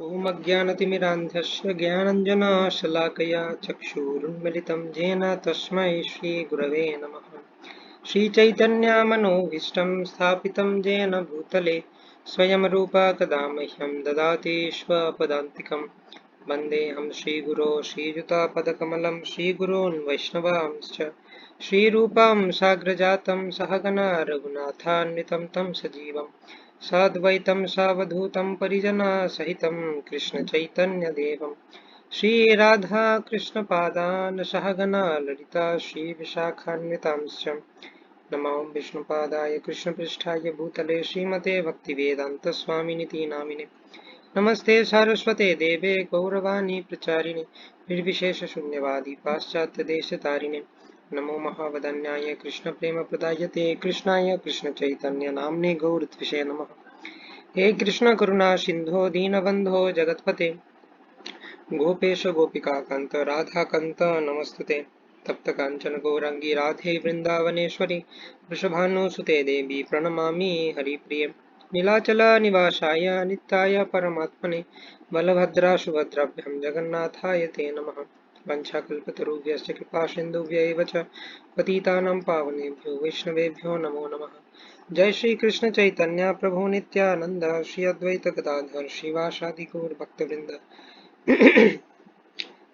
ॐ अज्ञानतिमिरान्धस्य ज्ञानाञ्जनशलाकया चक्षुरुन्मिलितं येन तस्मै श्रीगुरवे नमः। श्रीचैतन्यमनोभीष्टं स्थापितं येन भूतले स्वयं रूपा कदा मह्यं ददाति स्वपदान्तिकं। वन्देऽहं श्रीगुरो श्रीयुतापदकमलं श्रीगुरून् वैष्णवांश्च श्रीरूपं साग्रजातं सहगणा रघुनाथान्वितं तं सजीवम् साद्वैतं सावधूतं परिजनसहितं कृष्णचैतन्यदेवं श्रीराधाकृष्णपादान् सहगणा ललिता श्रीविशाखान्वितांश्च नमो विष्णुपादाय कृष्णपृष्ठाय भूतले श्रीमते भक्तिवेदान्तस्वामिनिति नामिने नमस्ते सारस्वते देवे गौरवाणी प्रचारिणे निर्विशेषशून्यवादी पाश्चात्यदेशतारिणे नमो महावदन्याय कृष्णप्रेमप्रदायते कृष्णाय कृष्णचैतन्य नाम्ने गौरत्विषे नमः। हे कृष्ण करुणा सिंधो दीनबंधो जगतपते गोपेश गोपिका कांत राधा कांत नमस्तुते तप्त कांचन गौरांगी राधे वृंदावनेश्वरी वृषभानुसुते देवी प्रणमामि हरिप्रिये नीलाचल निवासाय नित्याय परमात्मने बलभद्रा सुभद्राभ्यां जगन्नाथाय ते नमः। वंशाकल्पतरुभ्यश्च कृपा सिन्धुभ्य एव च पतितानां पावनेभ्यो वैष्णवेभ्यो नमो नमः। जय श्री कृष्ण चैतन्य प्रभु नित्यानंद श्री अद्वैत गदाधर श्रीवासादि गौर भक्तवृंद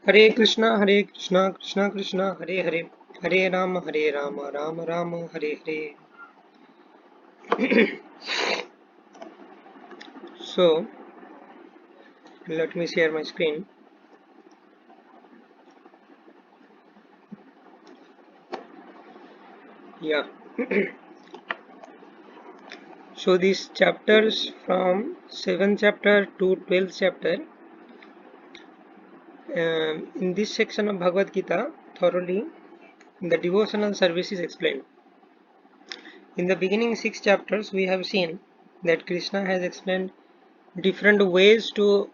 हरे Krishna Krishna Krishna Hare Hare Hare Ram Ram Ram Hare Hare. So let me share my screen. Yeah. So these chapters from 7th chapter to 12th chapter, in this section of Bhagavad Gita, thoroughly the devotional service is explained. In the beginning 6 chapters, we have seen that Krishna has explained different ways to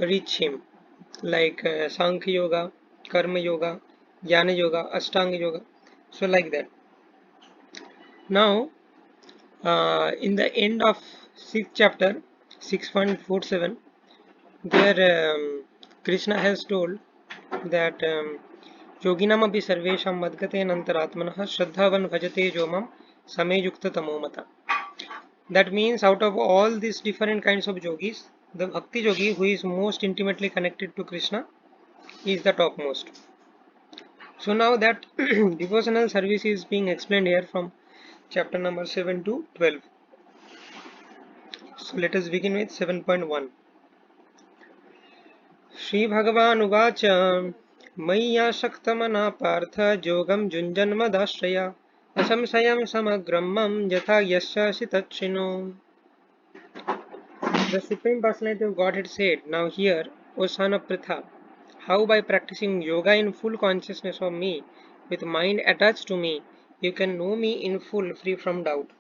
reach him, like Sankhya Yoga, Karma Yoga, Jnana Yoga, Ashtanga Yoga. So like that. Now, in the end of 6th chapter, 6.47, there Krishna has told that Yoginam api sarvesham madgate nantaratmanah shraddhavan bhajate jomam same yukta tamomata. That means out of all these different kinds of yogis, the bhakti yogi who is most intimately connected to Krishna is the topmost. So now that devotional service is being explained here from chapter number 7 to 12. So let us begin with 7.1. Shri Bhagavan Uvacha Maya Shaktamana Partha Jogam Junjanmadashraya Asamsayam Samagrammam Yatha Yasya Sitachino. The Supreme Personality of Godhead said, now hear, O son of Pritha, how by practicing yoga in full consciousness of me, with mind attached to me, you can know me in full, free from doubt.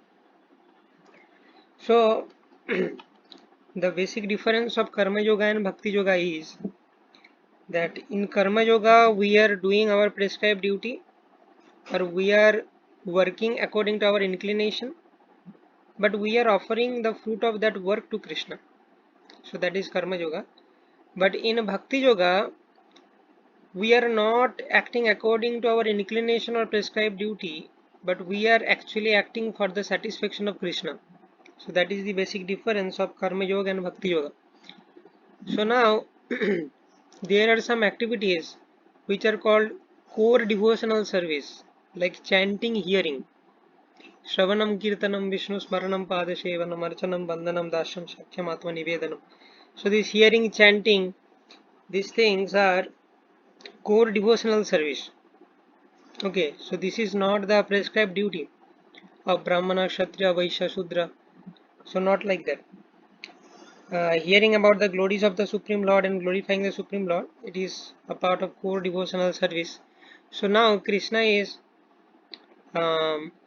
So, the basic difference of Karma Yoga and Bhakti Yoga is that in Karma Yoga we are doing our prescribed duty, or we are working according to our inclination, but we are offering the fruit of that work to Krishna. So that is Karma Yoga. But in Bhakti Yoga, we are not acting according to our inclination or prescribed duty, but we are actually acting for the satisfaction of Krishna. So that is the basic difference of Karma Yoga and Bhakti Yoga. So now there are some activities which are called core devotional service, like chanting, hearing, Shravanam, Kirtanam, Vishnu Smaranam, Padashevanam, Archanam, Vandanam, Dasham, Shakyam, Atma Nivedanam. So this hearing, chanting, these things are core devotional service. Okay, so this is not the prescribed duty of Brahmana, Kshatriya, Vaishya, Shudra. So not like that. Hearing about the glories of the Supreme Lord and glorifying the Supreme Lord, it is a part of core devotional service. So now Krishna is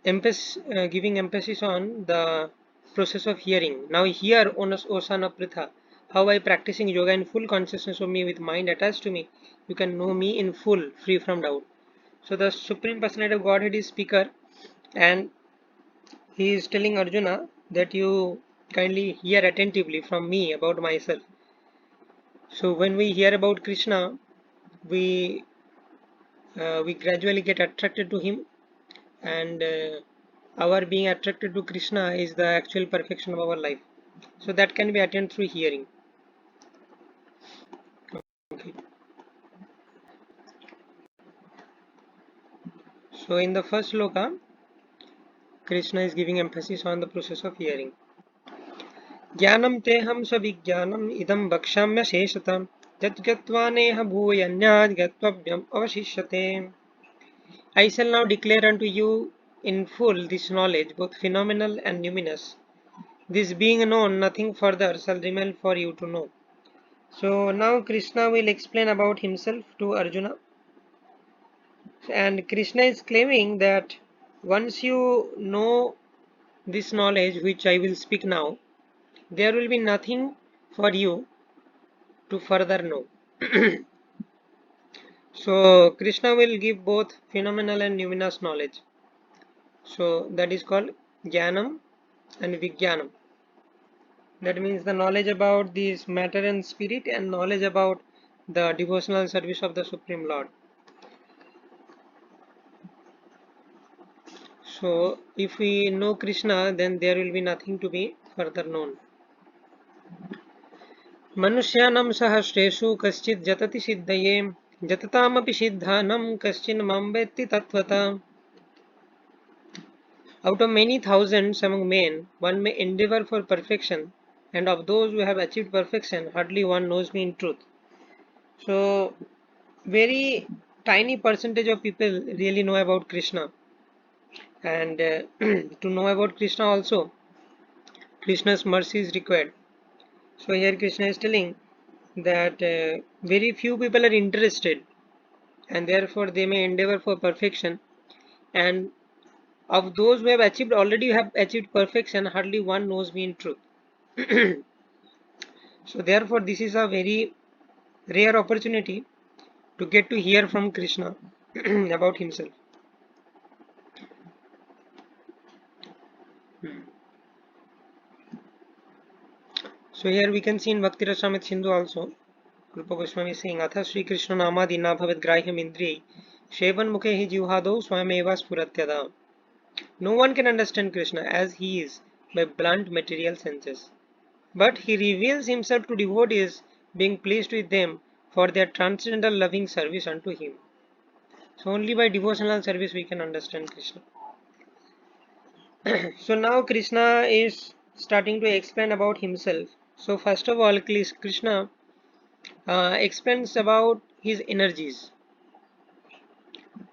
giving emphasis on the process of hearing. Now hear, O son of Pritha, how by practicing yoga in full consciousness of me with mind attached to me, you can know me in full, free from doubt. So the Supreme Personality of Godhead is speaker, and he is telling Arjuna that you kindly hear attentively from me about myself. So when we hear about Krishna, we we gradually get attracted to him, and our being attracted to Krishna is the actual perfection of our life. So that can be attained through hearing. Okay. So in the first sloka, Krishna is giving emphasis on the process of hearing. ज्ञानं तेहं सविज्ञानम् इदं वक्ष्याम्य शेषताम् यद्गत्वा नेह भूयन्याद् गत्वव्यम् अवशिष्यते. I shall now declare unto you in full this knowledge, both phenomenal and numinous. This being known, nothing further shall remain for you to know. So now Krishna will explain about himself to Arjuna, and Krishna is claiming that once you know this knowledge which I will speak now, there will be nothing for you to further know. So Krishna will give both phenomenal and numinous knowledge. So that is called Jnanam and Vijnanam. That means the knowledge about this matter and spirit, and knowledge about the devotional service of the Supreme Lord. So if we know Krishna, then there will be nothing to be further known. मनुष्याणां सहस्रेषु कश्चित् जतति सिद्धये जततामपि सिद्धानं कश्चिन् मां वेत्ति तत्त्वता. Out of many thousands among men, one may endeavor for perfection, and of those who have achieved perfection, hardly one knows me in truth. So, very tiny percentage of people really know about Krishna, and to know about Krishna also, Krishna's mercy is required. So here Krishna is telling that very few people are interested, and therefore they may endeavor for perfection, and of those who have achieved already have achieved perfection, hardly one knows me in truth. So therefore this is a very rare opportunity to get to hear from Krishna about himself. So here we can see in Bhakti Rasamrita Sindhu also, Rupa Goswami is saying, Atha Sri Krishna Namadi na bhavet grahyam indriyi, Shevan mukhe hi jivhado swameva spuratyada. No one can understand Krishna as he is by blunt material senses, but he reveals himself to devotees, being pleased with them for their transcendental loving service unto him. So only by devotional service we can understand Krishna. So now Krishna is starting to explain about himself. So first of all, Krishna explains about his energies.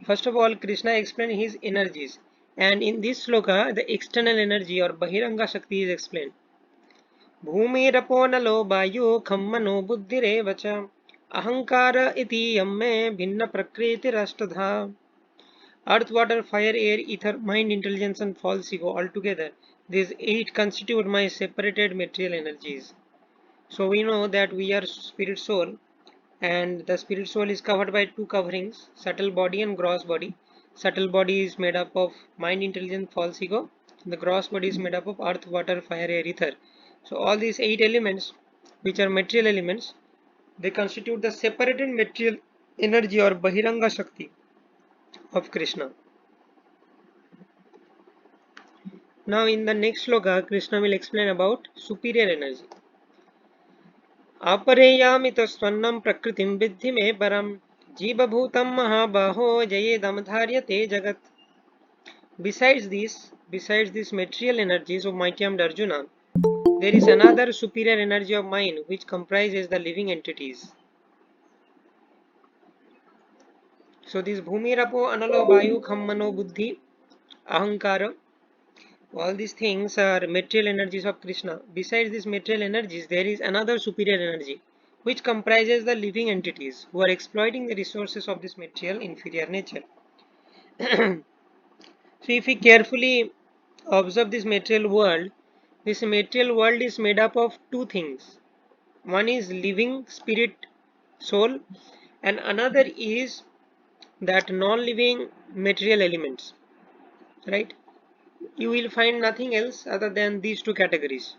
First of all, Krishna explained his energies, and in this sloka, the external energy or Bahiranga Shakti is explained. Bhumirapो nalo vayu khammano buddhirev cha ahankara iti yamme bhinna prakriti rashtadha. Earth, water, fire, air, ether, mind, intelligence, and false ego all together. These eight constitute my separated material energies. So we know that we are spirit soul, and the spirit soul is covered by two coverings, subtle body and gross body. Subtle body is made up of mind, intelligence, false ego. The gross body is made up of earth, water, fire, air, ether. So all these eight elements, which are material elements, they constitute the separated material energy or Bahiranga Shakti of Krishna. Now in the next sloka, Krishna will explain about superior energy. Apareyamitasvannam prakritim viddhi me param जीवभूतं महाबाहो जयेदमधार्यते jagat. Besides this material energies of mighty armed Arjuna, there is another superior energy of mind which comprises the living entities. So this Bhumi Rapo Analo Vayu Khammano Buddhi Ahankara, all these things are material energies of Krishna. Besides these material energies, there is another superior energy which comprises the living entities who are exploiting the resources of this material inferior nature. So if we carefully observe this material world is made up of two things. One is living spirit soul, and another is that non-living material elements, right? You will find nothing else other than these two categories.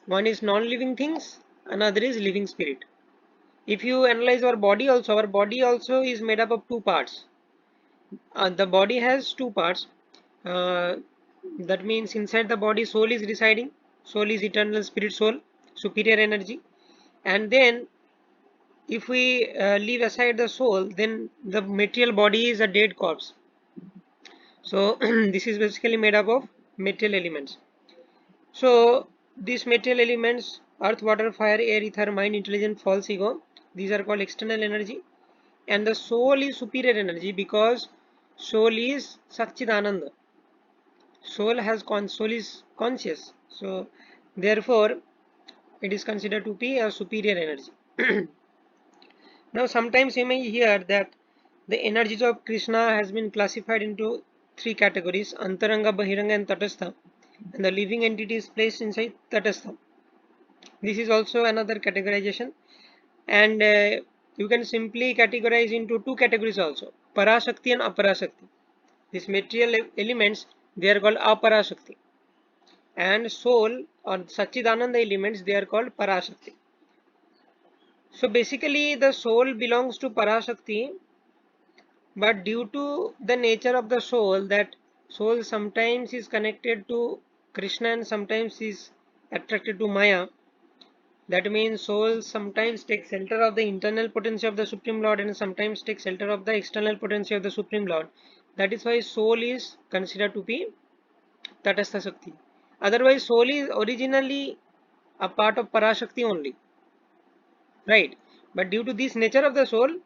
One is non-living things, another is living spirit. If you analyze our body also is made up of two parts. The body has two parts. Uh, that means inside the body soul is residing. Soul is eternal spirit soul, superior energy. And then if we leave aside the soul, then the material body is a dead corpse. So this is basically made up of material elements. So these material elements, earth, water, fire, air, ether, mind, intelligence, false ego, these are called external energy. And the soul is superior energy because soul is Satchidananda. Soul is conscious. So therefore it is considered to be a superior energy. Now sometimes you may hear that the energies of Krishna has been classified into three categories: Antaranga, Bahiranga and Tatastha, and the living entity is placed inside Tatastha. This is also another categorization, and you can simply categorize into two categories also: Parashakti and Aparashakti. These material elements, they are called Aparashakti, and soul or Satchidananda elements, they are called Parashakti. So basically the soul belongs to Parashakti, but due to the nature of the soul, that soul sometimes is connected to Krishna and sometimes is attracted to Maya. That means soul sometimes takes shelter of the internal potency of the Supreme Lord and sometimes takes shelter of the external potency of the Supreme Lord. That is why soul is considered to be Tatastha Shakti. Otherwise, soul is originally a part of Parashakti only, right? But due to this nature of the soul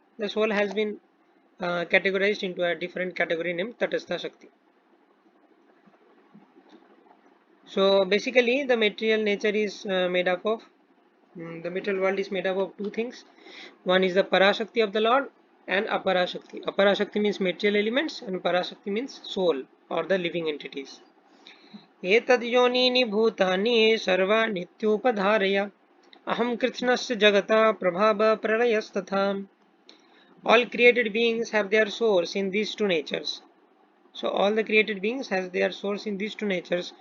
has been categorized into a different category named Tatastha Shakti. So basically, the material nature is made up of the material world is made up of two things. One is the Parashakti of the Lord and Aparashakti. Aparashakti means material elements and Parashakti means soul or the living entities. एतद्योनीनि भूतानि सर्वानित्युपधारय अहं कृत्स्नस्य जगता प्रभाव प्रलयस्तथा. All created beings have their source in these two natures. So all the created beings has their source in these two natures.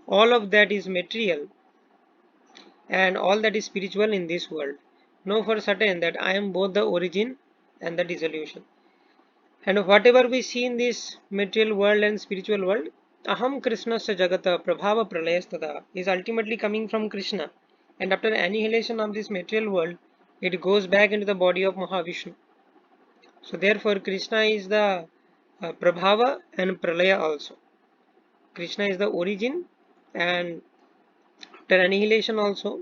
All of that is material and all that is spiritual in this world. Know for certain that I am both the origin and the dissolution. And whatever we see in this material world and spiritual world, Aham Krishnasya Jagata Prabhava Pralayastada is ultimately coming from Krishna. And after annihilation of this material world, it goes back into the body of Mahavishnu. So therefore Krishna is the Prabhava and Pralaya also. Krishna is the origin, and after annihilation also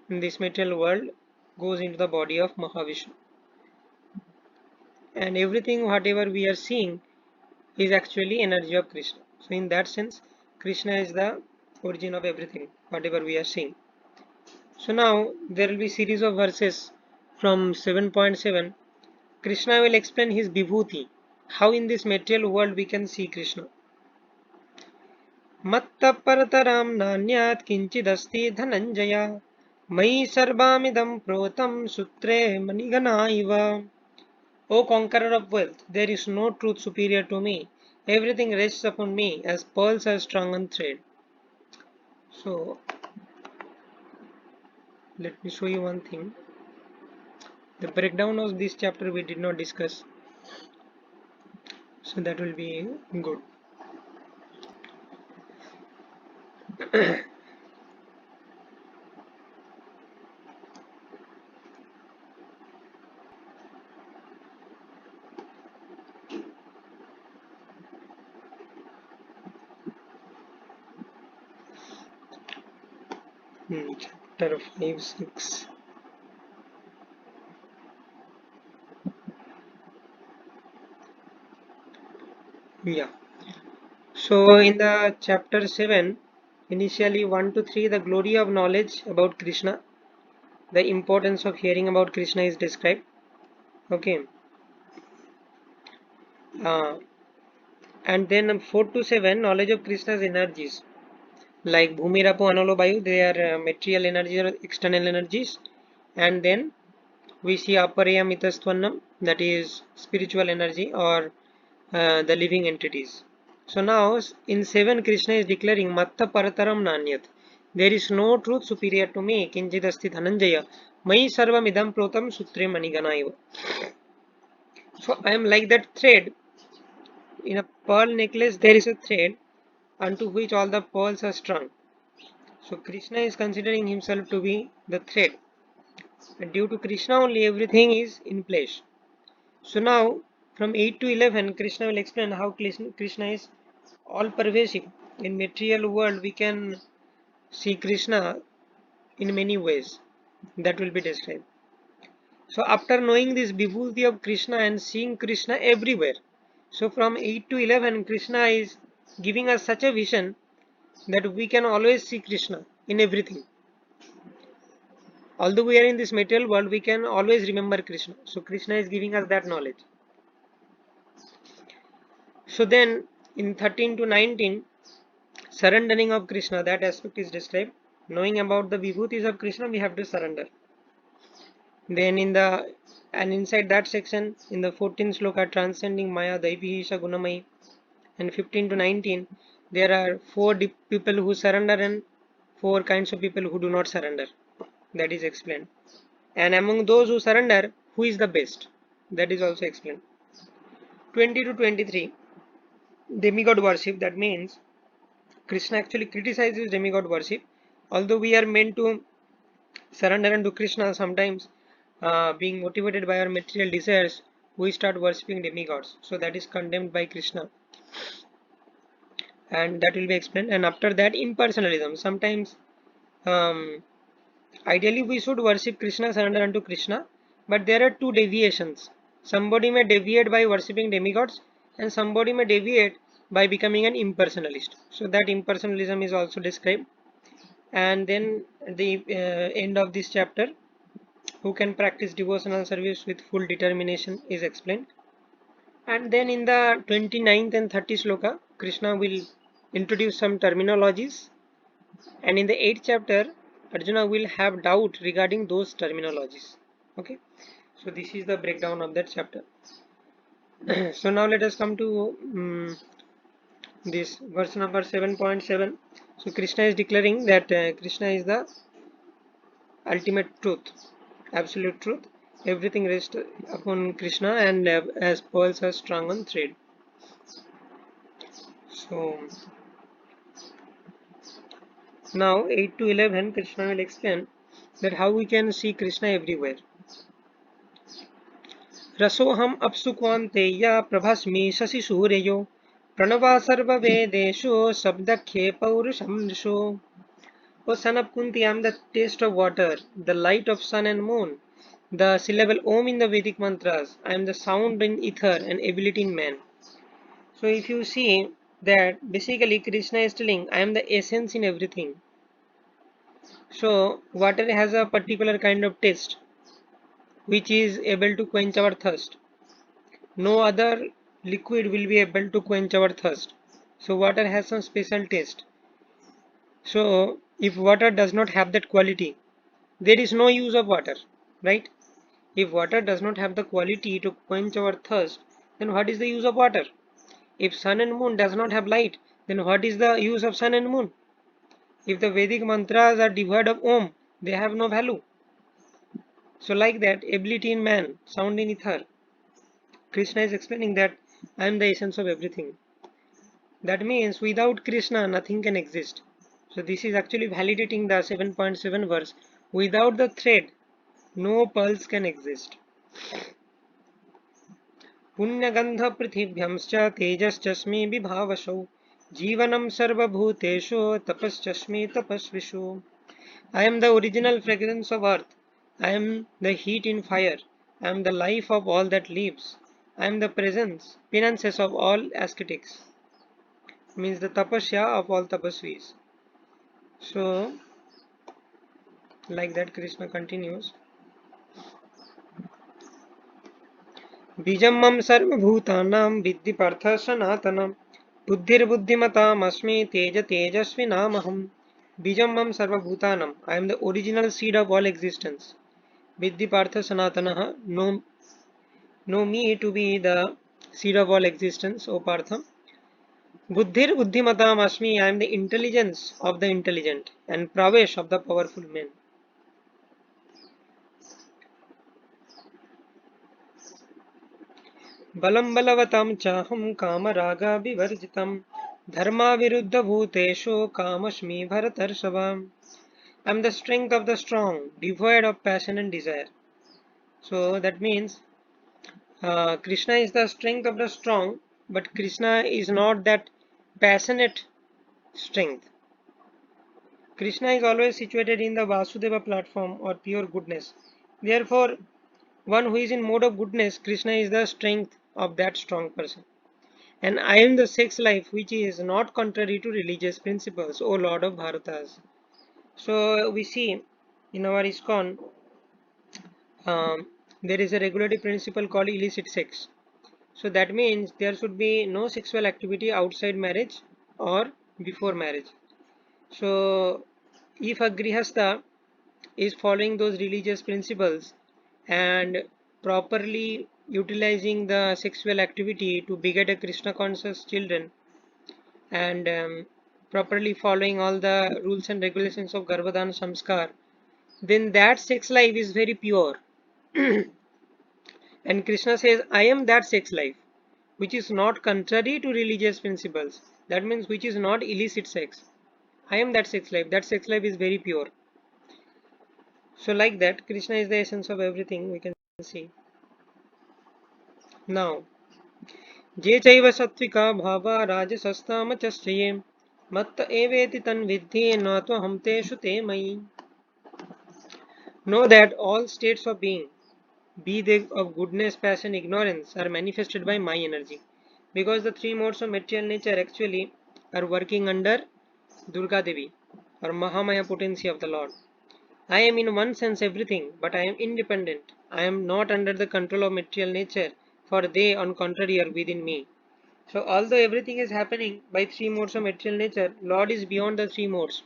in this material world goes into the body of Mahavishnu. And everything whatever we are seeing is actually energy of Krishna. So in that sense, Krishna is the origin of everything, whatever we are seeing. So now there will be series of verses from 7.7. Krishna will explain his vibhuti, how in this material world we can see Krishna. Matta parataram nanyat kinchidasti dhananjaya Mai sarvamidam protam sutre manigana iva. O conqueror of wealth, there is no truth superior to me. Everything rests upon me as pearls are strung on thread. So, let me show you one thing. The breakdown of this chapter we did not discuss. So, that will be good. Chapter 5, 6. Yeah. So, in the chapter 7, initially 1 to 3, the glory of knowledge about Krishna, the importance of hearing about Krishna is described. Okay. And then 4 to 7, knowledge of Krishna's energies. Like Bhumirapu Analobayu, they are material energies or external energies. And then we see Aparaya Mitastvanam, that is spiritual energy or the living entities. So now in 7, Krishna is declaring Matta Parataram Nanyat. There is no truth superior to me, Kinchidasti Dhananjaya. Mayi sarvamidam protam sutre manigana iva. So I am like that thread. In a pearl necklace there is a thread unto which all the pearls are strung. So Krishna is considering himself to be the thread. And due to Krishna only everything is in place. So now from 8 to 11 Krishna will explain how Krishna is all pervasive. In material world we can see Krishna in many ways that will be described. So after knowing this vibhuti of Krishna and seeing Krishna everywhere, so from 8 to 11 Krishna is giving us such a vision that we can always see Krishna in everything. Although we are in this material world, we can always remember Krishna. So Krishna is giving us that knowledge. So then in 13 to 19, surrendering of Krishna, that aspect is described. Knowing about the vibhutis of Krishna, we have to surrender. Then inside that section, in the 14th sloka, transcending Maya, Daivihisha Gunamai, and 15 to 19, there are four people who surrender and four kinds of people who do not surrender. That is explained. And among those who surrender, who is the best? That is also explained. 20 to 23, demigod worship. That means Krishna actually criticizes demigod worship. Although we are meant to surrender unto Krishna, sometimes being motivated by our material desires, we start worshipping demigods. So that is condemned by Krishna. And that will be explained. And after that, impersonalism. Sometimes ideally we should worship Krishna, surrender unto Krishna, but there are two deviations. Somebody may deviate by worshipping demigods and somebody may deviate by becoming an impersonalist. So that impersonalism is also described. And then at the end of this chapter, who can practice devotional service with full determination is explained. And then in the 29th and 30th sloka, Krishna will introduce some terminologies, and in the 8th chapter Arjuna will have doubt regarding those terminologies. Okay, so this is the breakdown of that chapter. So now let us come to this verse number 7.7. So Krishna is declaring that Krishna is the ultimate truth, absolute truth. Everything rests upon Krishna, and as pearls are strung on thread. So now 8 to 11 Krishna will explain that how we can see Krishna everywhere. रसोऽहम् अप्सुक्वान्तेया प्रभस्मि शशिसूर्यो प्रणवा सर्ववेदेषु शब्दखे पौरुषं नृषो. O son of Kunti, I am the taste of water, the light of sun and moon, the syllable Om in the Vedic mantras. I am the sound in ether and ability in man. So if you see that basically Krishna is telling I am the essence in everything. So water has a particular kind of taste which is able to quench our thirst. No other liquid will be able to quench our thirst. So water has some special taste. So if water does not have that quality, there is no use of water, right? If water does not have the quality to quench our thirst, then what is the use of water? If sun and moon does not have light, then what is the use of sun and moon? If the Vedic mantras are devoid of Om, they have no value. So like that, ability in man, sound in ether. Krishna is explaining that I am the essence of everything. That means without Krishna nothing can exist. So this is actually validating the 7.7 verse. Without the thread, no pearls can exist. पुण्यगंध पृथिव्यंश्च तेजश्चस्मि विभावसौ जीवनम सर्वभूतेषु तपश्चस्मि तपस्विषु. I am the original fragrance of earth. I am the heat in fire. I am the life of all that lives. I am the penances of all ascetics. Means the tapasya of all tapasvis. So, like that Krishna continues. Bijam mam sarvabhutanam viddhi partha sanatanam buddhirbuddhimatam asmi teja tejasvinamaham. Bijam mam sarvabhutanam. I am the original seed of all existence. Viddhi partha sanatanaha. Know me to be the seed of all existence, O Partha. Buddhir buddhimatam asmi. I am the intelligence of the intelligent and pravesh of the powerful men. बलं बलवतां चाहं कामरागा विवर्जितं धर्मा विरुद्ध भूतेषु कामस्मि भरतर्षभ. I am the strength of the strong, devoid of passion and desire. So that means Krishna is the strength of the strong, but Krishna is not that passionate strength. Krishna is always situated in the Vasudeva platform or pure goodness. Therefore, one who is in mode of goodness, Krishna is the strength of that strong person. And I am the sex life which is not contrary to religious principles, O Lord of Bharatas. So we see in our ISKCON there is a regulatory principle called illicit sex. So that means there should be no sexual activity outside marriage or before marriage. So if a grihastha is following those religious principles and properly utilizing the sexual activity to beget a Krishna conscious children, and properly following all the rules and regulations of Garbhadan Samskar, then that sex life is very pure. And Krishna says, I am that sex life, which is not contrary to religious principles. That means which is not illicit sex. I am that sex life. That sex life is very pure. So like that, Krishna is the essence of everything we can see. Now, Je chaiva sattvika bhava rajasastamachaschaye matta eveti tanvidhi natva hamteshu te mai. Know that all states of being, be they of goodness, passion, ignorance, are manifested by my energy. Because the three modes of material nature actually are working under Durga Devi or Mahamaya potency of the Lord. I am in one sense everything, but I am independent. I am not under the control of material nature, for they, on contrary, are within me. So, although everything is happening by three modes of material nature, Lord is beyond the three modes,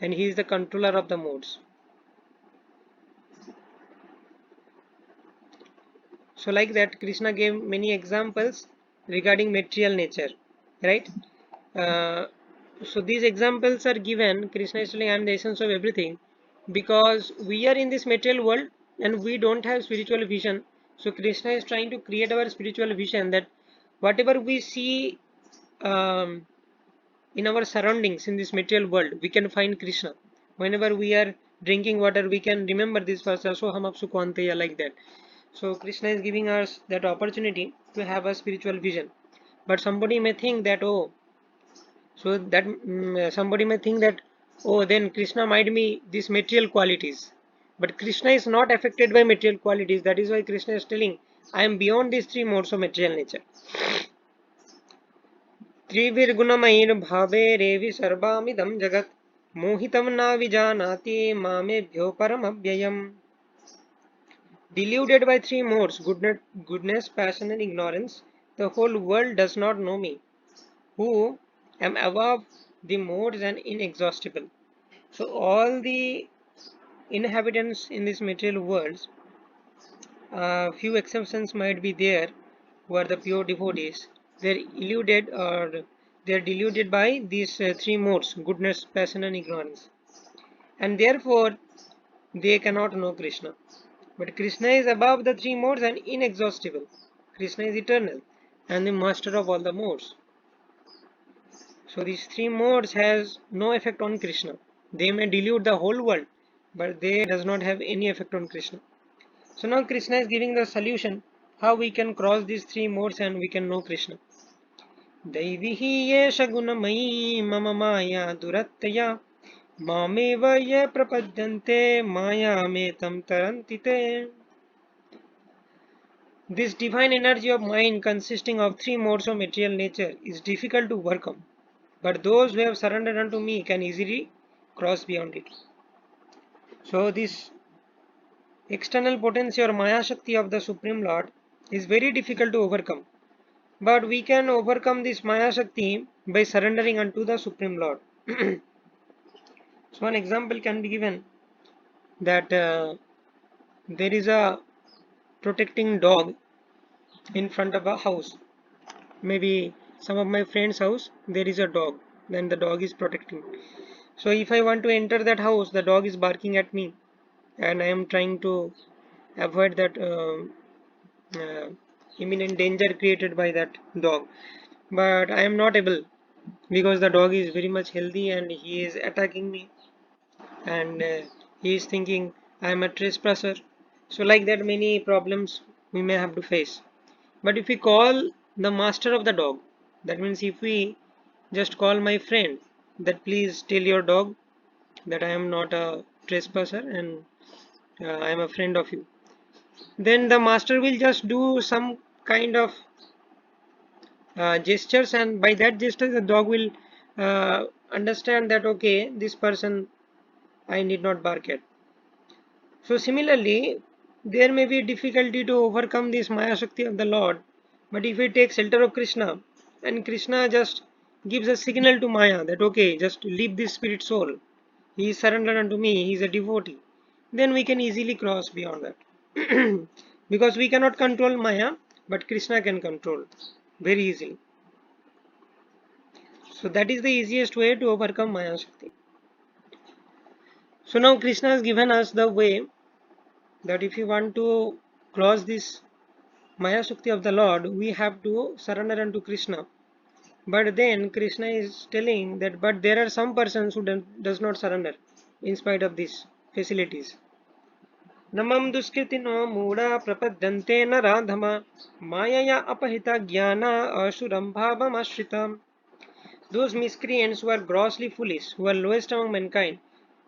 and He is the controller of the modes. So, like that, Krishna gave many examples regarding material nature, right? Uh, so, these examples are given. Krishna is telling, I am the essence of everything, because we are in this material world and we don't have spiritual vision. So, Krishna is trying to create our spiritual vision that whatever we see um, in our surroundings in this material world, we can find Krishna. Whenever we are drinking water, we can remember this verse, so ham apsu kwanteya, like that. So Krishna is giving us that opportunity to have a spiritual vision. But somebody may think that, oh, so that somebody may think that, oh, then Krishna might be these material qualities. But Krishna is not affected by material qualities. That is why Krishna is telling, I am beyond these three modes of material nature. त्रिभिर्गुणमयैर्भावैरेवि सर्वामिदं जगत् मोहितं न विजानाति मामेभ्यो परमव्ययम्. Deluded by three modes, goodness, passion, and ignorance, the whole world does not know me, who am above the modes and inexhaustible. So, all the inhabitants in this material world, few exceptions might be there, who are the pure devotees. They're eluded or they're deluded by these three modes, goodness, passion, and ignorance, and therefore they cannot know Krishna. But Krishna is above the three modes and inexhaustible. Krishna is eternal and the master of all the modes. So these three modes has no effect on Krishna. They may delude the whole world, but they does not have any effect on Krishna. So now Krishna is giving the solution how we can cross these three modes and we can know Krishna. दैविही येष गुणमयी मम माया दुरत्यया मामेव ये प्रपद्यन्ते मायामेतं तरन्ति ते. This divine energy of mind consisting of three modes of material nature is difficult to overcome, but those who have surrendered unto me can easily cross beyond it. So this external potency or Maya Shakti of the Supreme Lord is very difficult to overcome, but we can overcome this Maya Shakti by surrendering unto the Supreme Lord. So one example can be given that there is a protecting dog in front of a house. Maybe some of my friends' house, there is a dog, then the dog is protecting. So if I want to enter that house, the dog is barking at me, and I am trying to avoid that imminent danger created by that dog, but I am not able, because the dog is very much healthy and he is attacking me, and he is thinking I am a trespasser. So like that, many problems we may have to face. But if we call the master of the dog, that means if we just call my friend that please tell your dog that I am not a trespasser and I am a friend of you, then the master will just do some kind of gestures, and by that gesture the dog will understand that okay, this person I need not bark at. So similarly, there may be difficulty to overcome this Maya Shakti of the Lord, but if we take shelter of Krishna, and Krishna just gives a signal to Maya that okay, just leave this spirit soul, he is surrendered unto me, he is a devotee, then we can easily cross beyond that. Because we cannot control Maya, but Krishna can control very easily. So that is the easiest way to overcome Maya Shakti. So now Krishna has given us the way that if you want to cross this Maya Shakti of the Lord, we have to surrender unto Krishna. But then Krishna is telling that but there are some persons who does not surrender in spite of these facilities. Namam duskritino mooda prapadyante naradhama mayaya apahita jnana asuram bhavam ashritam. Those miscreants who are grossly foolish, who are lowest among mankind,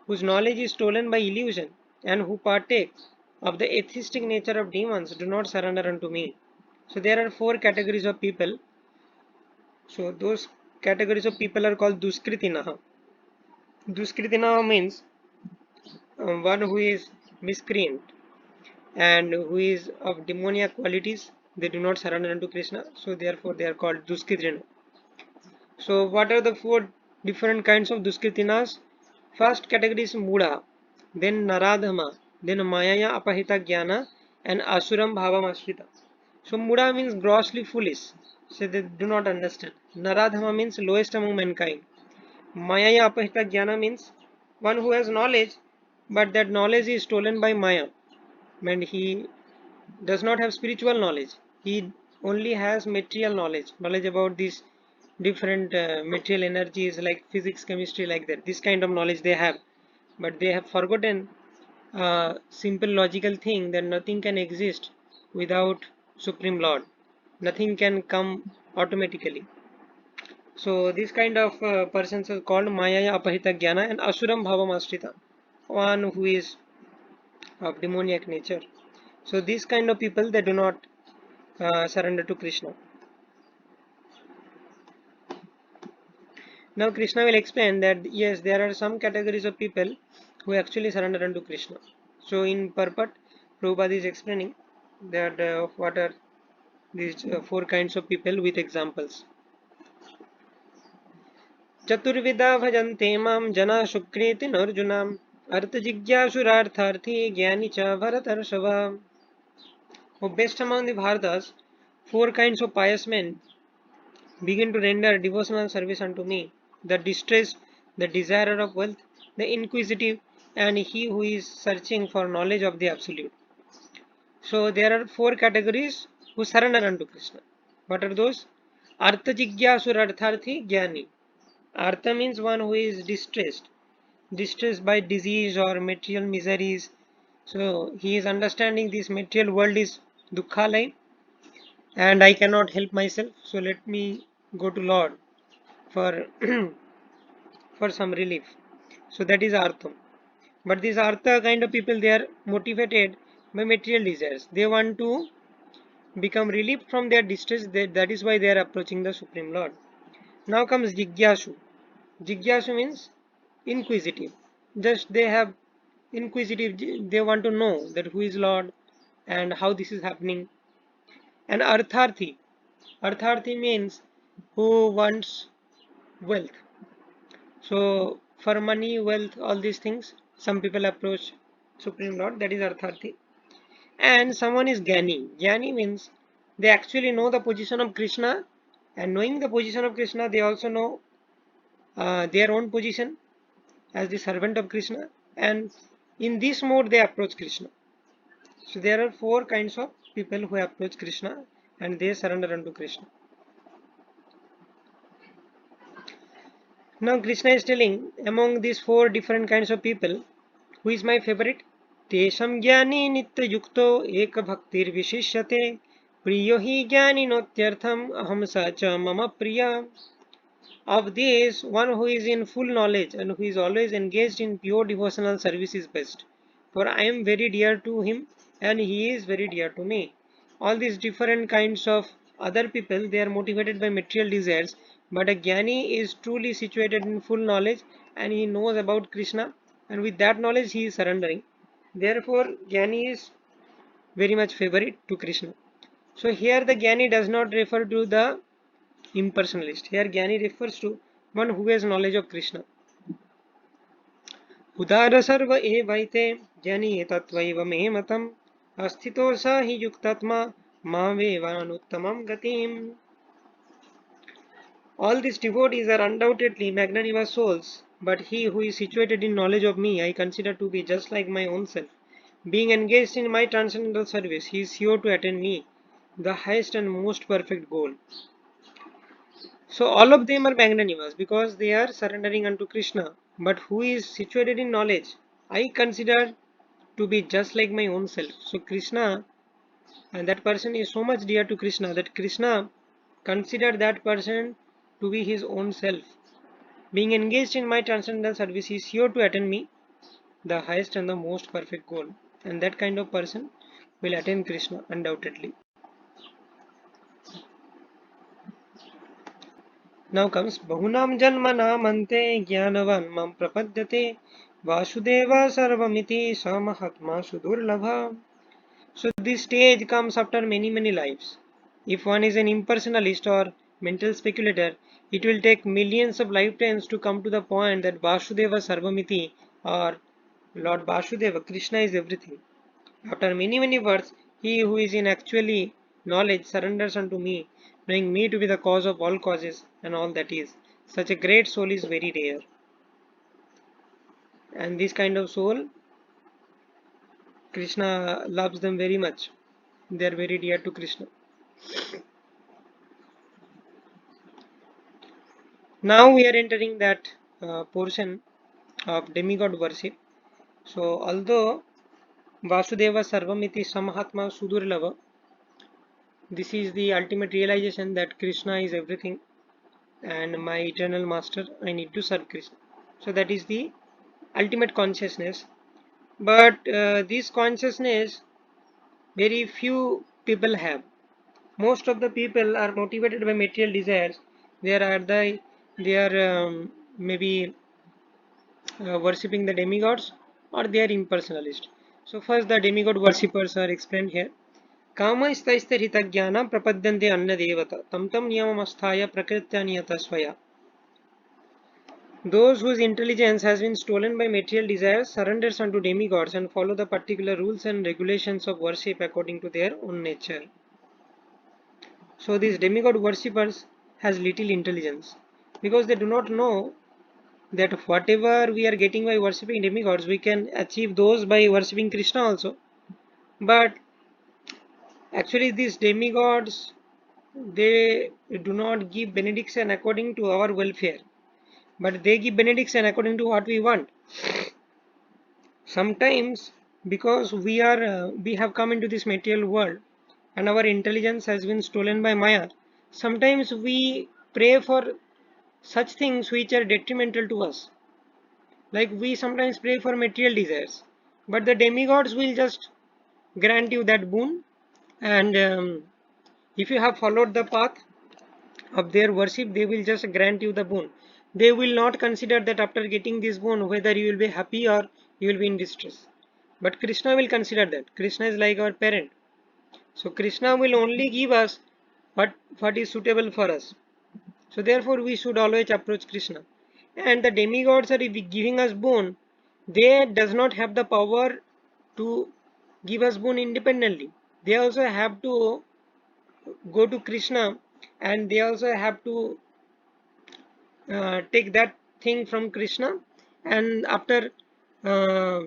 whose knowledge is stolen by illusion, and who partake of the atheistic nature of demons, do not surrender unto me. So there are four categories of people. So those categories of people are called Duskritinaha. Duskritinaha means one who is miscreant and who is of demoniac qualities. They do not surrender unto Krishna. So therefore they are called Duskritina. So what are the four different kinds of Duskritinas? First category is Muda, then Naradhama, then Mayaya Apahita Jnana, and Asuram Bhavam Ashrita. So Muda means grossly foolish, so they do not understand. Naradhama means lowest among mankind. Mayaya Apahita Jnana means one who has knowledge, but that knowledge is stolen by Maya, and he does not have spiritual knowledge. He only has material knowledge, knowledge about these different material energies like physics, chemistry, like that. This kind of knowledge they have, but they have forgotten simple logical thing that nothing can exist without Supreme Lord. Nothing can come automatically. So this kind of persons are called Mayaya Apahita Jnana and Asuram Bhavam Ashrita, one who is of demoniac nature. So these kind of people, they do not surrender to Krishna. Now Krishna will explain that yes, there are some categories of people who actually surrender unto Krishna. So in purport, Prabhupada is explaining that what are these four kinds of people with examples. Chaturvida bhajante mam jana shukriti narjunam artha jigyasuraartharthi jnani cha bharatarshava. O best among the Bharatas, four kinds of pious men begin to render devotional service unto me: the distressed, the desirer of wealth, the inquisitive, and he who is searching for knowledge of the Absolute. So there are four categories who surrender unto Krishna. What are those? Artha jigyasur artharthi jnani. Artha means one who is distressed, distressed by disease or material miseries. So he is understanding this material world is dukkhalaya and I cannot help myself. So let me go to Lord for for some relief. So that is artham. But these artha kind of people, they are motivated by material desires. They want to become relieved from their distress. That is why they are approaching the Supreme Lord. Now comes Jigyashu. Jigyashu means inquisitive. Just they have inquisitive. They want to know that who is Lord and how this is happening. And Artharthi. Artharthi means who wants wealth. So for money, wealth, all these things, some people approach Supreme Lord. That is Artharthi. And someone is Jnani. Jnani means they actually know the position of Krishna, and knowing the position of Krishna, they also know their own position as the servant of Krishna, and in this mode they approach Krishna. So there are four kinds of people who approach Krishna and they surrender unto Krishna. Now Krishna is telling, among these four different kinds of people, who is my favorite? Tesham jnani nitya yukto ek bhaktir vishishyate priyo hi jnani notyartham aham sacha mama priya. Of these, one who is in full knowledge and who is always engaged in pure devotional service is best. For I am very dear to him and he is very dear to me. All these different kinds of other people, they are motivated by material desires, but a Jnani is truly situated in full knowledge and he knows about Krishna, and with that knowledge he is surrendering. Therefore, Jnani is very much favorite to Krishna. So here the Jnani does not refer to the impersonalist. Here Jnani refers to one who has knowledge of Krishna. उदार सर्व एवैते जनि तत्वैव मे मतम् अस्थितो स हि युक्तात्मा मावेवानुत्तमं गतिम्. All these devotees are undoubtedly magnanimous souls, but he who is situated in knowledge of me I consider to be just like my own self. Being engaged in my transcendental service, he is sure to attain me, the highest and most perfect goal. So all of them are magnanimous because they are surrendering unto Krishna. But who is situated in knowledge, I consider to be just like my own self. So Krishna, and that person is so much dear to Krishna that Krishna consider that person to be his own self. Being engaged in my transcendental service, he is sure to attain me, the highest and the most perfect goal. And that kind of person will attain Krishna undoubtedly. Now comes Bahunam Janmanam Ante Jnanavan Mam Prapadyate Vasudeva Sarvamiti Samahatma Sudurlabha. So this stage comes after many lives. If one is an impersonalist or mental speculator, it will take millions of lifetimes to come to the point that Vasudeva Sarvamiti, or Lord Vasudeva, Krishna is everything. After many births, he who is in actually knowledge surrenders unto me, knowing me to be the cause of all causes and all that is. Such a great soul is very rare. And this kind of soul, Krishna loves them very much. They are very dear to Krishna. Now we are entering that portion of demigod worship. So although Vasudeva Sarvamiti Samahatma Sudurlava, this is the ultimate realization that Krishna is everything and my eternal master, I need to serve Krishna. So that is the ultimate consciousness. But this consciousness very few people have. Most of the people are motivated by material desires. They are maybe worshipping the demigods, or they are impersonalist. So first the demigod worshippers are explained here. कामैस्तैस्तरितज्ञानं प्रपद्यन्ते अन्नदेवता तं तं नियममस्थाय प्रकृत्या नियता स्वया. Those whose intelligence has been stolen by material desires surrenders unto demigods and follow the particular rules and regulations of worship according to their own nature. So these demigod worshippers has little intelligence because they do not know that whatever we are getting by worshipping demigods, we can achieve those by worshipping Krishna also. But actually these demigods, they do not give benediction according to our welfare, but they give benediction according to what we want. Sometimes because we have come into this material world and our intelligence has been stolen by Maya, sometimes we pray for such things which are detrimental to us. Like we sometimes pray for material desires, but the demigods will just grant you that boon, and if you have followed the path of their worship, they will just grant you the boon. They will not consider that after getting this boon whether you will be happy or you will be in distress. But Krishna will consider that. Krishna is like our parent. So Krishna will only give us what is suitable for us. So therefore we should always approach Krishna. And the demigods are giving us boon. They does not have the power to give us boon independently. They also have to go to Krishna, and they also have to take that thing from Krishna, and after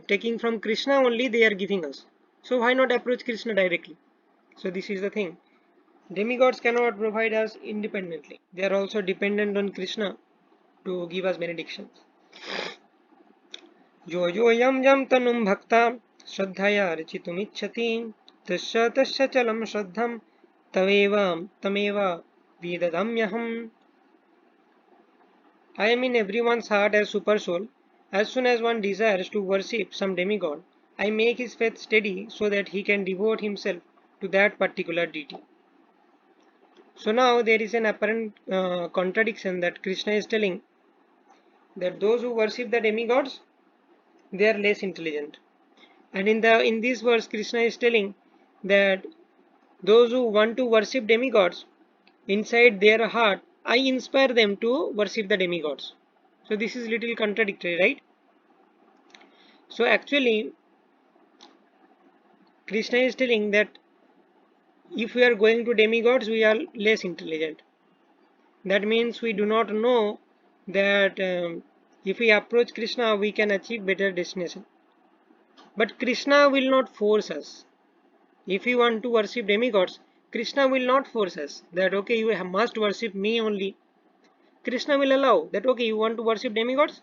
taking from Krishna only they are giving us. So why not approach Krishna directly? So this is the thing. Demigods cannot provide us independently. They are also dependent on Krishna to give us benedictions. यो यो यम यम तनुम भक्ता श्रद्धया रचितुमिच्छति तस्य तस्य चलम श्रद्धम तमेव विदधाम्यहम्. I am in everyone's heart as super soul. As soon as one desires to worship some demigod, I make his faith steady so that he can devote himself to that particular deity. So now there is an apparent contradiction that Krishna is telling that those who worship the demigods, they are less intelligent. And in this verse, Krishna is telling that those who want to worship demigods, inside their heart, I inspire them to worship the demigods. So this is little contradictory, right? So actually, Krishna is telling that if we are going to demigods, we are less intelligent. That means we do not know that if we approach Krishna, we can achieve better destination. But Krishna will not force us. If we want to worship demigods, Krishna will not force us that okay, you must worship me only. Krishna will allow that okay, you want to worship demigods,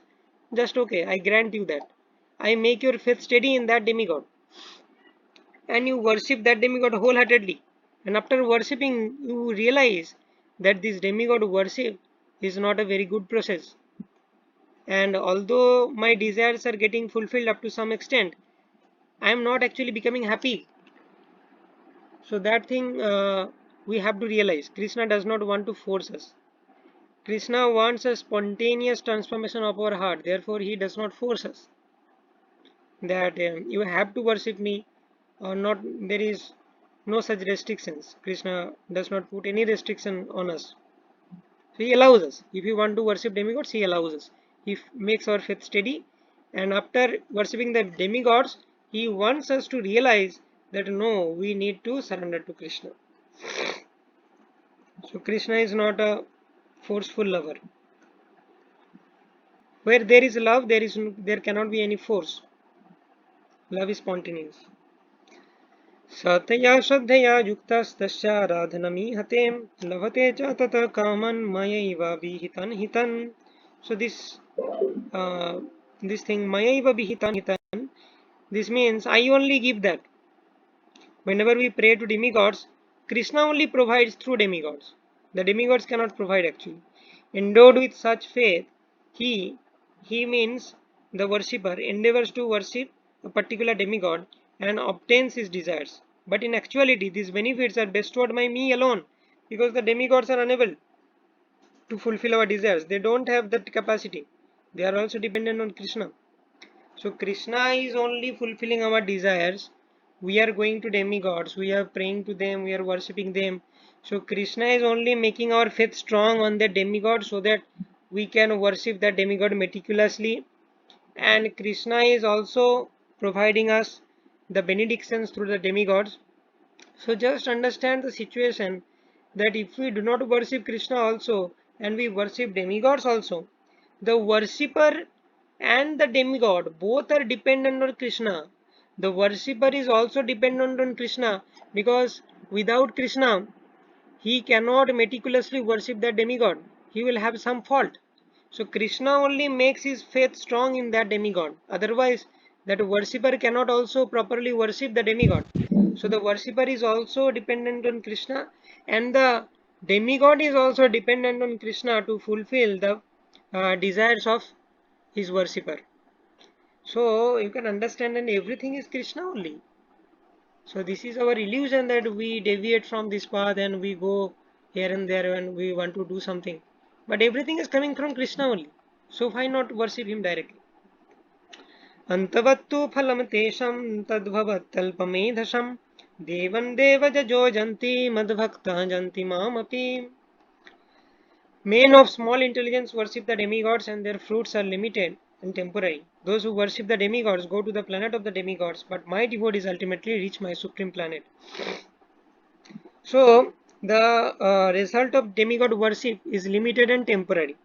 just okay, I grant you that. I make your faith steady in that demigod, and you worship that demigod wholeheartedly. And after worshipping, you realize that this demigod worship is not a very good process. And although my desires are getting fulfilled up to some extent, I am not actually becoming happy. So that thing we have to realize. Krishna does not want to force us. Krishna wants a spontaneous transformation of our heart. Therefore, he does not force us that you have to worship me or not. There is no such restrictions. Krishna does not put any restriction on us. So he allows us. If we want to worship demigods, he allows us. He makes our faith steady, and after worshipping the demigods, he wants us to realize that no, we need to surrender to Krishna. So Krishna is not a forceful lover. Where there is love, there cannot be any force. Love is spontaneous. Satya Shraddhaya Yuktastasyaradhanamihate Lavate cha tata kaman mayaiva vihitan hitan. So this thing mayaiva vihitan hitan, this means I only give that. Whenever we pray to demigods, Krishna only provides through demigods. The demigods cannot provide actually. Endowed with such faith, he means the worshipper endeavors to worship a particular demigod and obtains his desires. But in actuality, these benefits are bestowed by me alone, because the demigods are unable to fulfill our desires. They don't have that capacity. They are also dependent on Krishna. So Krishna is only fulfilling our desires. We are going to demigods, we are praying to them, we are worshipping them. So Krishna is only making our faith strong on the demigod so that we can worship that demigod meticulously. And Krishna is also providing us the benedictions through the demigods. So just understand the situation that if we do not worship Krishna also and we worship demigods also, the worshipper and the demigod both are dependent on Krishna. The worshipper is also dependent on Krishna, because without Krishna he cannot meticulously worship the demigod. He will have some fault. So Krishna only makes his faith strong in that demigod. Otherwise, that worshipper cannot also properly worship the demigod. So the worshipper is also dependent on Krishna, and the demigod is also dependent on Krishna to fulfill the desires of his worshipper. So you can understand, and everything is Krishna only. So this is our illusion that we deviate from this path and we go here and there when we want to do something. But everything is coming from Krishna only. So why not worship him directly? Antavattu phalam tesham tadbhavat talpamedhasham devam devajajo janti madbhakta janti mamapi. Men of small intelligence worship the demigods and their fruits are limited and temporary. Those who worship the demigods go to the planet of the demigods, but my devotees ultimately reach my supreme planet. So the result of demigod worship is limited and temporary,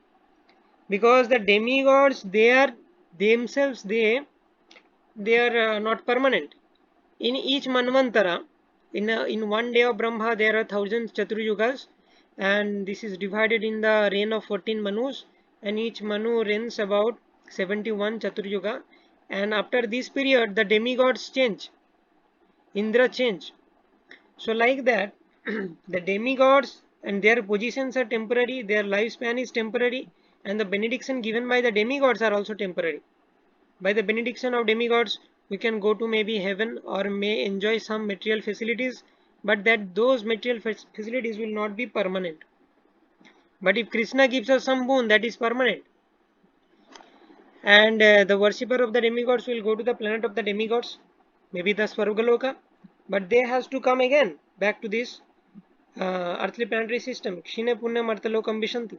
because the demigods, they are themselves, they are not permanent. In each manvantara, in one day of Brahma there are 1000 Chaturyugas, and this is divided in the reign of 14 Manus, and each Manu reigns about 71 Chaturyuga, and after this period the demigods change, Indra change. So like that, the demigods and their positions are temporary, their lifespan is temporary, and the benediction given by the demigods are also temporary. By the benediction of demigods, we can go to maybe heaven or may enjoy some material facilities, but that those material facilities will not be permanent. But if Krishna gives us some boon, that is permanent. And the worshipper of the demigods will go to the planet of the demigods, maybe the Svargaloka, but they has to come again back to this earthly planetary system. Kshine Punyam Arthalokam Vishanti.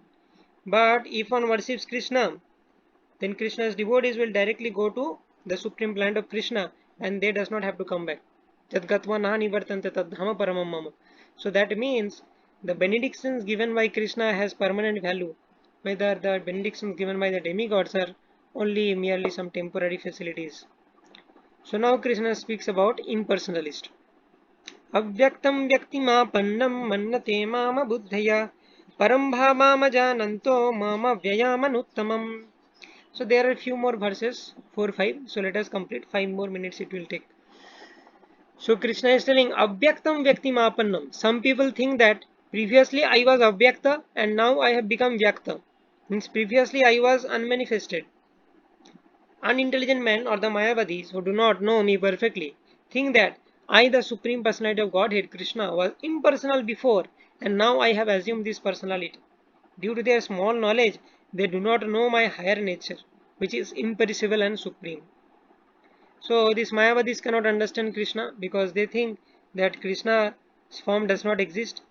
But if one worships Krishna, then Krishna's devotees will directly go to the supreme planet of Krishna, and they does not have to come back. Jadgatva na nivartante tadhama paramam mama. So that means the benedictions given by Krishna has permanent value, whether the benedictions given by the demigods are only merely some temporary facilities. So now Krishna speaks about impersonalist. अव्यक्तं व्यक्तिमापन्नं मन्यते माम बुद्धया परं भामामजानन्तो मम व्ययामनुत्तमम्. So there are few more verses, 4, 5. So let us complete 5 more minutes it will take. So Krishna is telling Abhyaktam Vyaktimapannam. Some people think that previously I was Avyakta and now I have become Vyakta. Means previously I was unmanifested. Unintelligent men or the Mayavadis who do not know me perfectly think that I, the Supreme Personality of Godhead, Krishna, was impersonal before and now I have assumed this personality. Due to their small knowledge, they do not know my higher nature, which is imperishable and supreme. So these Mayavadis cannot understand Krishna because they think that Krishna's form does not exist.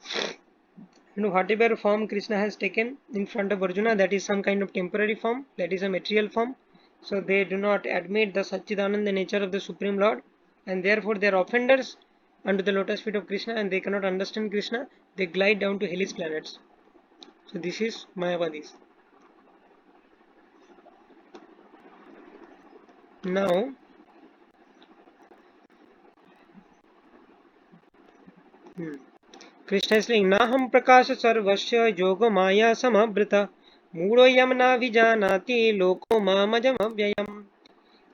And whatever form Krishna has taken in front of Arjuna, that is some kind of temporary form, that is a material form. So they do not admit the Satchidananda nature of the Supreme Lord, and therefore they are offenders unto the lotus feet of Krishna, and they cannot understand Krishna. They glide down to hellish planets. So this is Mayavadis. Now, Krishna is saying, Naham prakasha sarvasya yoga maya samabrita mudoyam na vijanati loko mamajam avyayam.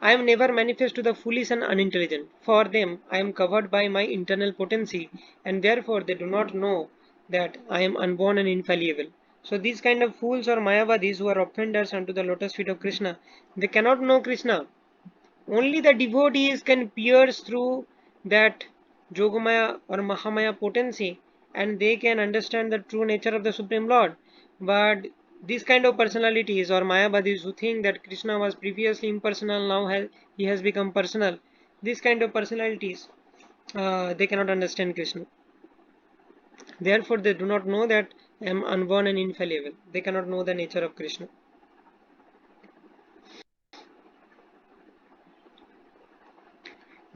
I am never manifest to the foolish and unintelligent. For them, I am covered by my internal potency, and therefore they do not know that I am unborn and infallible. So these kind of fools or Mayavadis who are offenders unto the lotus feet of Krishna, they cannot know Krishna. Only the devotees can pierce through that Yogamaya or Mahamaya potency, and they can understand the true nature of the Supreme Lord. But these kind of personalities or Mayavadis who think that Krishna was previously impersonal, now he has become personal, these kind of personalities, they cannot understand Krishna. Therefore, they do not know that I am unborn and infallible. They cannot know the nature of Krishna.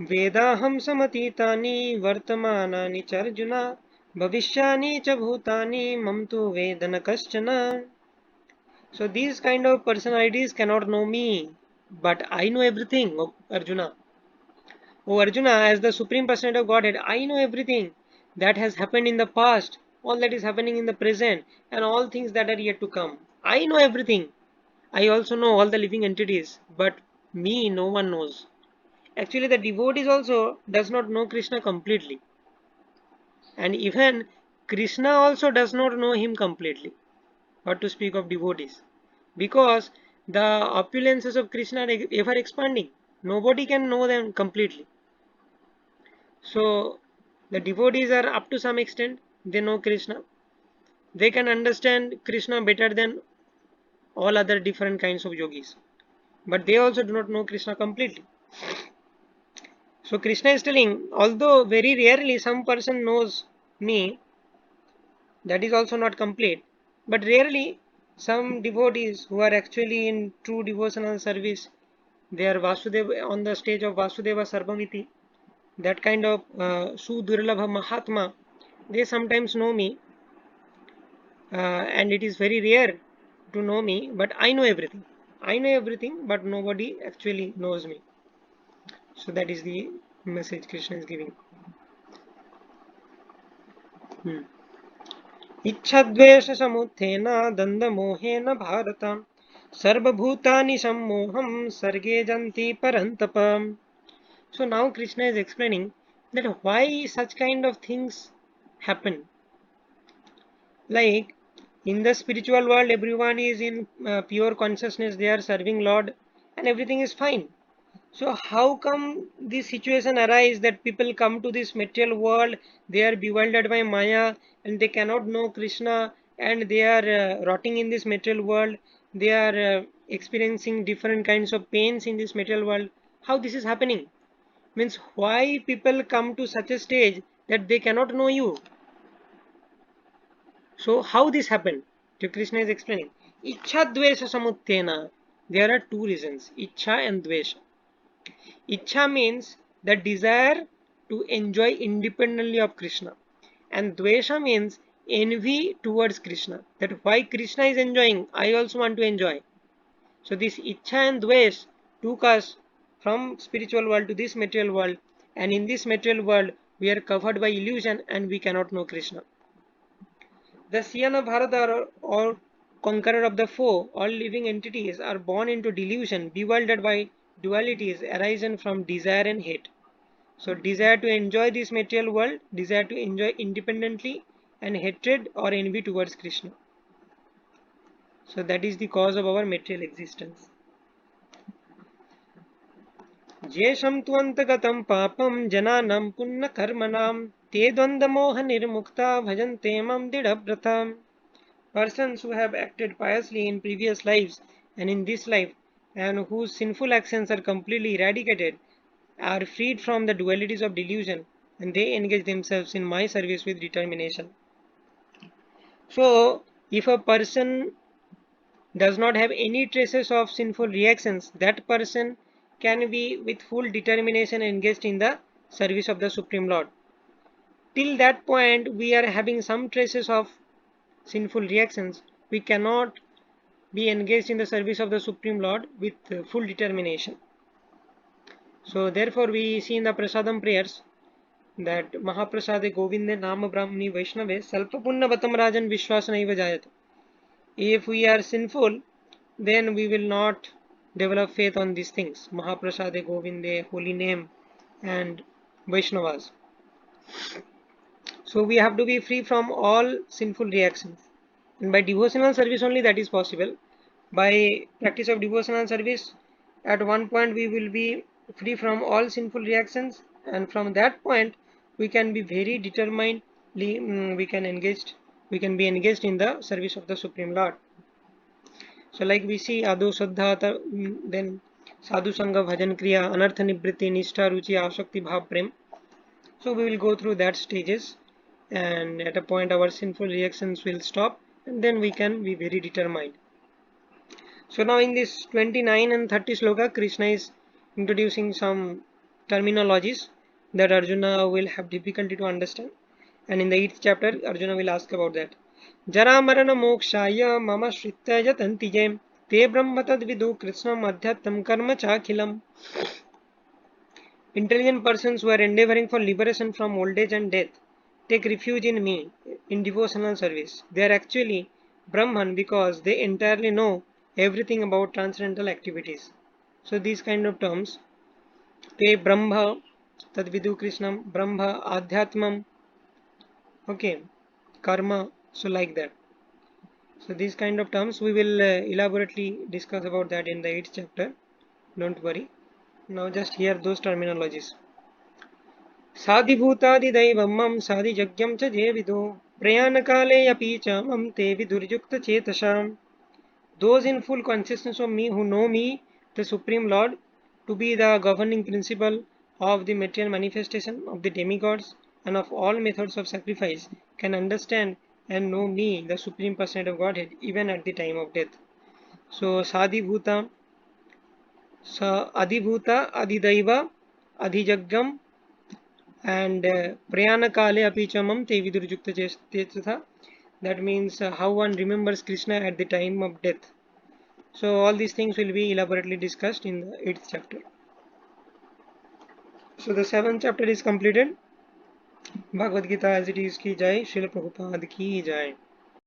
वेदाहं समतीतानि वर्तमानानि च अर्जुन भविष्यानि च भूतानि मम तु वेद न कश्चन. So these kind of personalities cannot know me, but I know everything, Arjuna. Oh Arjuna, as the Supreme Personality of Godhead, I know everything that has happened in the past, all that is happening in the present, and all things that are yet to come. I know everything. I also know all the living entities, but me no one knows. Actually, the devotees also does not know Krishna completely, and even Krishna also does not know him completely. What to speak of devotees? Because the opulences of Krishna are ever expanding. Nobody can know them completely. So the devotees are up to some extent. They know Krishna. They can understand Krishna better than all other different kinds of yogis. But they also do not know Krishna completely. So Krishna is telling, although very rarely some person knows me, that is also not complete. But rarely some devotees who are actually in true devotional service, they are Vasudeva on the stage of Vasudeva Sarvamiti, that kind of Sudurlabha Mahatma, they sometimes know me, and it is very rare to know me, but I know everything. I know everything, but nobody actually knows me. So that is the message Krishna is giving. इच्छद्वेष समुत्थेन दन्दमोहेन Bharat सर्वभूतानि सम्मोहं सर्गे जन्ति परन्तप. So now Krishna is explaining that why such kind of things happen. Like in the spiritual world, everyone is in pure consciousness, they are serving Lord and everything is fine. So how come this situation arise that people come to this material world, they are bewildered by Maya and they cannot know Krishna and they are rotting in this material world, they are experiencing different kinds of pains in this material world. How this is happening? Means why people come to such a stage that they cannot know you. So how this happened? So Krishna is explaining. Ichha dvesha samuttena. There are two reasons. Ichha and dvesha. Ichha means the desire to enjoy independently of Krishna. And dvesha means envy towards Krishna. That why Krishna is enjoying, I also want to enjoy. So this ichha and dvesh took us from spiritual world to this material world. And in this material world, we are covered by illusion and we cannot know Krishna. The Siyana Bharata or conqueror of the foe, all living entities are born into delusion, bewildered by dualities arising from desire and hate. So desire to enjoy this material world, desire to enjoy independently, and hatred or envy towards Krishna. So that is the cause of our material existence. Jesham tvantagatam papam jananam punna karmanam te dvandamoha nirmukta bhajante mam didabhratam. Persons who have acted piously in previous lives and in this life and whose sinful actions are completely eradicated are freed from the dualities of delusion and they engage themselves in my service with determination. So, if a person does not have any traces of sinful reactions, that person can be with full determination engaged in the service of the Supreme Lord. Till that point, we are having some traces of sinful reactions. We cannot be engaged in the service of the Supreme Lord with full determination. So therefore we see in the Prasadam prayers that Mahaprasade Govinde Nama Brahmani Vaishnave Salpa Punna Batam Rajan Vishwasanaiva Jayat. If we are sinful, then we will not develop faith on these things. Mahaprasade Govinde, holy name, and Vaishnavas. So we have to be free from all sinful reactions. And by devotional service only that is possible. By practice of devotional service, at one point we will be free from all sinful reactions, and from that point we can be very determinedly we can be engaged in the service of the Supreme Lord. So like we see Adu Saddha, then Sadhu Sangha Bhajan Kriya, Anartha Nibritti, Nishtha Ruchi, Asakti Bhav Prem. So we will go through that stages, and at a point our sinful reactions will stop and then we can be very determined. So now in this 29 and 30 sloka, Krishna is introducing some terminologies that Arjuna will have difficulty to understand, and in the 8th chapter Arjuna will ask about that. Jara marana mokshaya mama shritya yatanti jam te brahma tad vidu krishnam adhyattam karma chakhilam. Intelligent persons who are endeavoring for liberation from old age and death take refuge in me in devotional service. They are actually Brahman because they entirely know everything about transcendental activities. So these kind of terms, te Brahma, tad vidu Krishnam, Brahma, Adhyatmam, okay, Karma, so like that. So these kind of terms we will elaborately discuss about that in the 8th chapter. Don't worry. Now just hear those terminologies. साधिभूतादिदैवं साधिजज्ञं च ये विदो प्रयाणकाले अपि च मम ते विदुर्युक्तचेतसाम्. Those in full consciousness of me who know me, the Supreme Lord, to be the governing principle of the material manifestation of the demigods and of all methods of sacrifice, can understand and know me, the Supreme Personality of Godhead, even at the time of death. So, Sadhibhuta, Adhibhuta, Adhidaiva, Adhijaggam, and Prayanakale Apichamam Te Vidurjukta Chetha. That means how one remembers Krishna at the time of death. So all these things will be elaborately discussed in the 8th chapter. So the 7th chapter is completed. Bhagavad Gita as it is की जय, श्रील प्रभुपाद की जय।